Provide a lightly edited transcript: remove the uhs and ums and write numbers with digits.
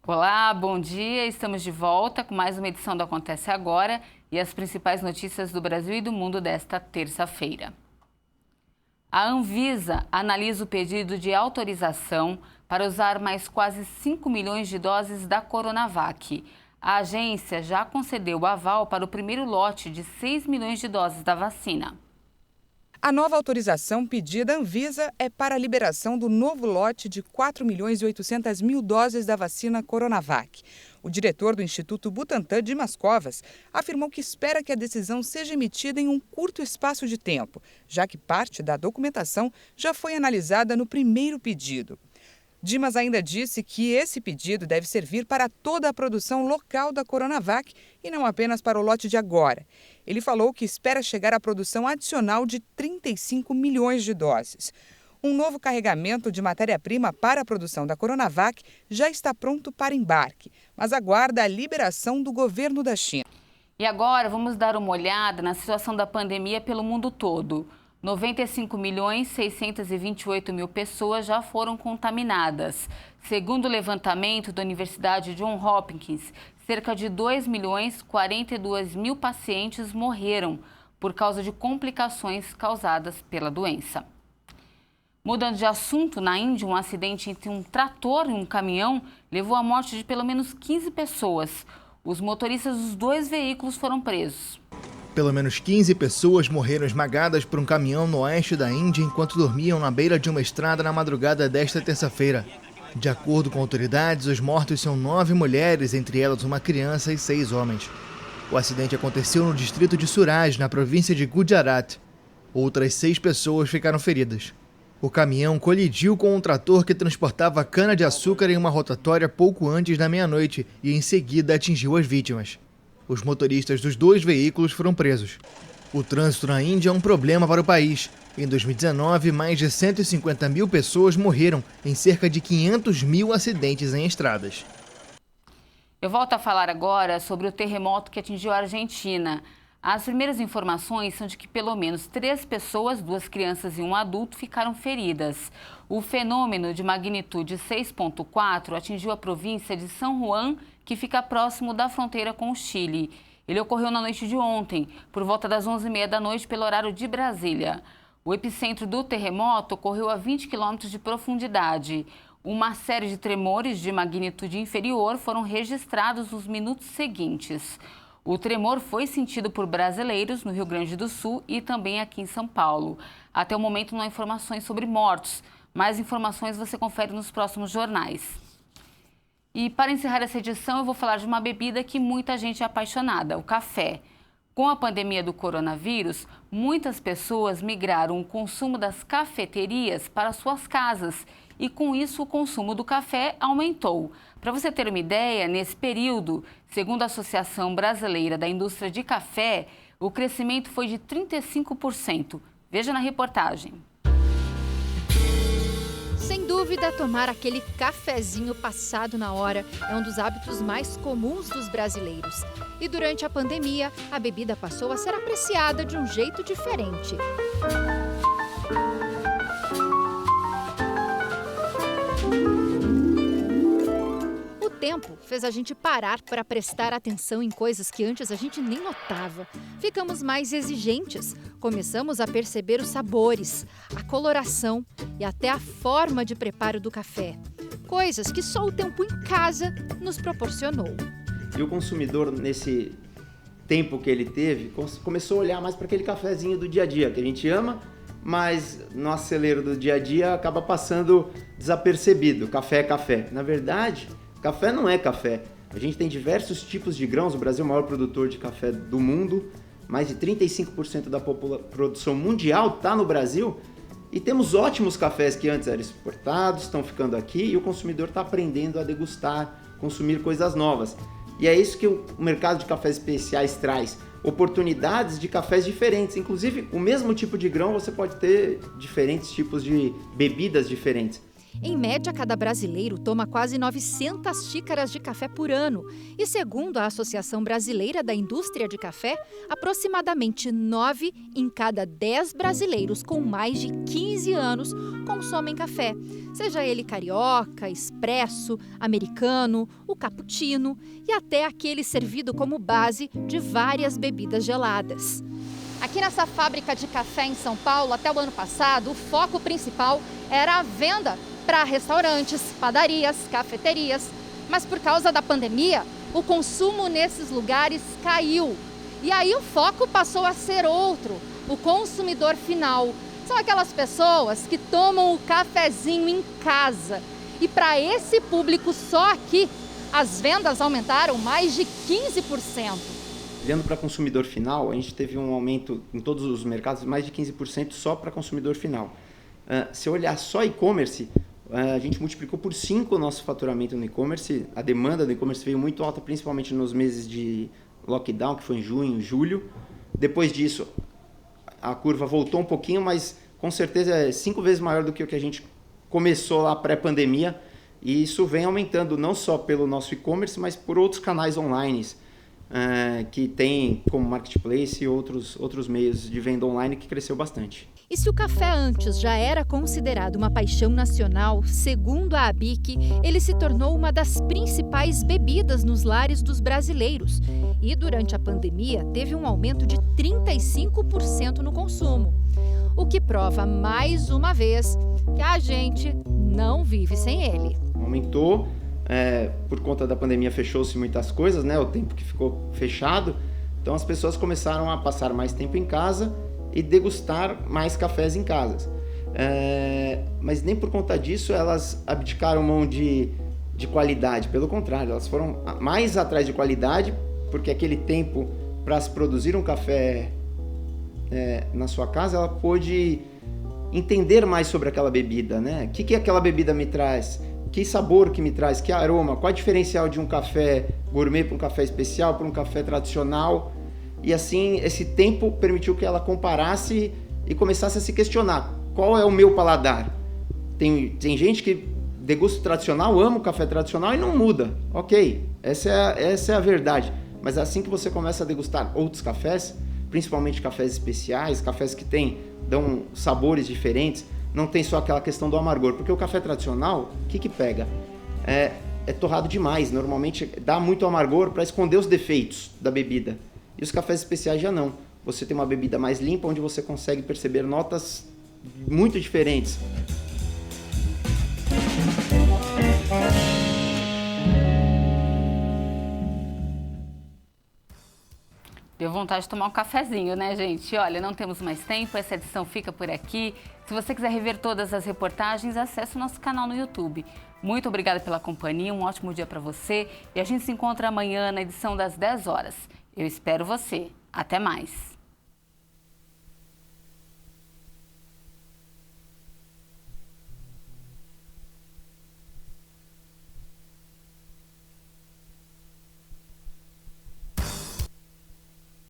Olá, bom dia. Estamos de volta com mais uma edição do Acontece Agora e as principais notícias do Brasil e do mundo desta terça-feira. A Anvisa analisa o pedido de autorização para usar mais quase 5 milhões de doses da Coronavac. A agência já concedeu o aval para o primeiro lote de 6 milhões de doses da vacina. A nova autorização pedida à Anvisa é para a liberação do novo lote de 4.800.000 doses da vacina Coronavac. O diretor do Instituto Butantan, Dimas Covas, afirmou que espera que a decisão seja emitida em um curto espaço de tempo, já que parte da documentação já foi analisada no primeiro pedido. Dimas ainda disse que esse pedido deve servir para toda a produção local da Coronavac e não apenas para o lote de agora. Ele falou que espera chegar à produção adicional de 35 milhões de doses. Um novo carregamento de matéria-prima para a produção da Coronavac já está pronto para embarque, mas aguarda a liberação do governo da China. E agora vamos dar uma olhada na situação da pandemia pelo mundo todo. 95.628.000 pessoas já foram contaminadas. Segundo o levantamento da Universidade Johns Hopkins, cerca de 2.042.000 pacientes morreram por causa de complicações causadas pela doença. Mudando de assunto, na Índia, um acidente entre um trator e um caminhão levou à morte de pelo menos 15 pessoas. Os motoristas dos dois veículos foram presos. Pelo menos 15 pessoas morreram esmagadas por um caminhão no oeste da Índia enquanto dormiam na beira de uma estrada na madrugada desta terça-feira. De acordo com autoridades, os mortos são 9 mulheres, entre elas uma criança e 6 homens. O acidente aconteceu no distrito de Suraj, na província de Gujarat. Outras 6 pessoas ficaram feridas. O caminhão colidiu com um trator que transportava cana-de-açúcar em uma rotatória pouco antes da meia-noite e em seguida atingiu as vítimas. Os motoristas dos dois veículos foram presos. O trânsito na Índia é um problema para o país. Em 2019, mais de 150.000 pessoas morreram em cerca de 500.000 acidentes em estradas. Eu volto a falar agora sobre o terremoto que atingiu a Argentina. As primeiras informações são de que pelo menos 3 pessoas, 2 crianças e um adulto, ficaram feridas. O fenômeno de magnitude 6,4 atingiu a província de São Juan, que fica próximo da fronteira com o Chile. Ele ocorreu na noite de ontem, por volta das 11h30 da noite, pelo horário de Brasília. O epicentro do terremoto ocorreu a 20 quilômetros de profundidade. Uma série de tremores de magnitude inferior foram registrados nos minutos seguintes. O tremor foi sentido por brasileiros no Rio Grande do Sul e também aqui em São Paulo. Até o momento não há informações sobre mortos. Mais informações você confere nos próximos jornais. E para encerrar essa edição, eu vou falar de uma bebida que muita gente é apaixonada, o café. Com a pandemia do coronavírus, muitas pessoas migraram o consumo das cafeterias para suas casas e, com isso, o consumo do café aumentou. Para você ter uma ideia, nesse período, segundo a Associação Brasileira da Indústria de Café, o crescimento foi de 35%. Veja na reportagem. Sem dúvida, tomar aquele cafezinho passado na hora é um dos hábitos mais comuns dos brasileiros. E durante a pandemia, a bebida passou a ser apreciada de um jeito diferente. O tempo fez a gente parar para prestar atenção em coisas que antes a gente nem notava. Ficamos mais exigentes, começamos a perceber os sabores, a coloração e até a forma de preparo do café. Coisas que só o tempo em casa nos proporcionou. E o consumidor, nesse tempo que ele teve, começou a olhar mais para aquele cafezinho do dia a dia, que a gente ama, mas no acelero do dia a dia acaba passando desapercebido. Café é café. Na verdade, café não é café. A gente tem diversos tipos de grãos. O Brasil é o maior produtor de café do mundo. Mais de 35% da produção mundial está no Brasil. E temos ótimos cafés que antes eram exportados, estão ficando aqui e o consumidor está aprendendo a degustar, consumir coisas novas. E é isso que o mercado de cafés especiais traz. Oportunidades de cafés diferentes. Inclusive, o mesmo tipo de grão você pode ter diferentes tipos de bebidas diferentes. Em média, cada brasileiro toma quase 900 xícaras de café por ano. E segundo a Associação Brasileira da Indústria de Café, aproximadamente 9 em cada 10 brasileiros com mais de 15 anos consomem café. Seja ele carioca, expresso, americano, o cappuccino e até aquele servido como base de várias bebidas geladas. Aqui nessa fábrica de café em São Paulo, até o ano passado, o foco principal era a venda para restaurantes, padarias, cafeterias. Mas por causa da pandemia, o consumo nesses lugares caiu. E aí o foco passou a ser outro, o consumidor final. São aquelas pessoas que tomam o cafezinho em casa. E para esse público só aqui, as vendas aumentaram mais de 15%. Olhando para consumidor final, a gente teve um aumento em todos os mercados de mais de 15% só para consumidor final. Se eu olhar só e-commerce, a gente multiplicou por 5 o nosso faturamento no e-commerce. A demanda do e-commerce veio muito alta, principalmente nos meses de lockdown, que foi em junho, julho. Depois disso, a curva voltou um pouquinho, mas com certeza é 5 vezes maior do que o que a gente começou lá pré-pandemia. E isso vem aumentando não só pelo nosso e-commerce, mas por outros canais online, que tem como marketplace e outros meios de venda online que cresceu bastante. E se o café antes já era considerado uma paixão nacional, segundo a ABIC, ele se tornou uma das principais bebidas nos lares dos brasileiros. E durante a pandemia teve um aumento de 35% no consumo. O que prova mais uma vez que a gente não vive sem ele. Aumentou. Por conta da pandemia fechou-se muitas coisas, né? O tempo que ficou fechado. Então as pessoas começaram a passar mais tempo em casa e degustar mais cafés em casa. Mas nem por conta disso elas abdicaram mão de qualidade. Pelo contrário, elas foram mais atrás de qualidade, porque aquele tempo para se produzir um café na sua casa, ela pôde entender mais sobre aquela bebida, né? O que aquela bebida me traz? Que sabor que me traz, que aroma, qual é o diferencial de um café gourmet para um café especial, para um café tradicional. E assim, esse tempo permitiu que ela comparasse e começasse a se questionar, qual é o meu paladar? Tem gente que degusta o tradicional, ama o café tradicional e não muda. Ok, essa é a verdade. Mas assim que você começa a degustar outros cafés, principalmente cafés especiais, cafés que dão sabores diferentes, não tem só aquela questão do amargor, porque o café tradicional, o que pega? É torrado demais, normalmente dá muito amargor para esconder os defeitos da bebida. E os cafés especiais já não. Você tem uma bebida mais limpa, onde você consegue perceber notas muito diferentes. Deu vontade de tomar um cafezinho, né, gente? Olha, não temos mais tempo, essa edição fica por aqui. Se você quiser rever todas as reportagens, acesse o nosso canal no YouTube. Muito obrigada pela companhia, um ótimo dia para você. E a gente se encontra amanhã na edição das 10 horas. Eu espero você. Até mais!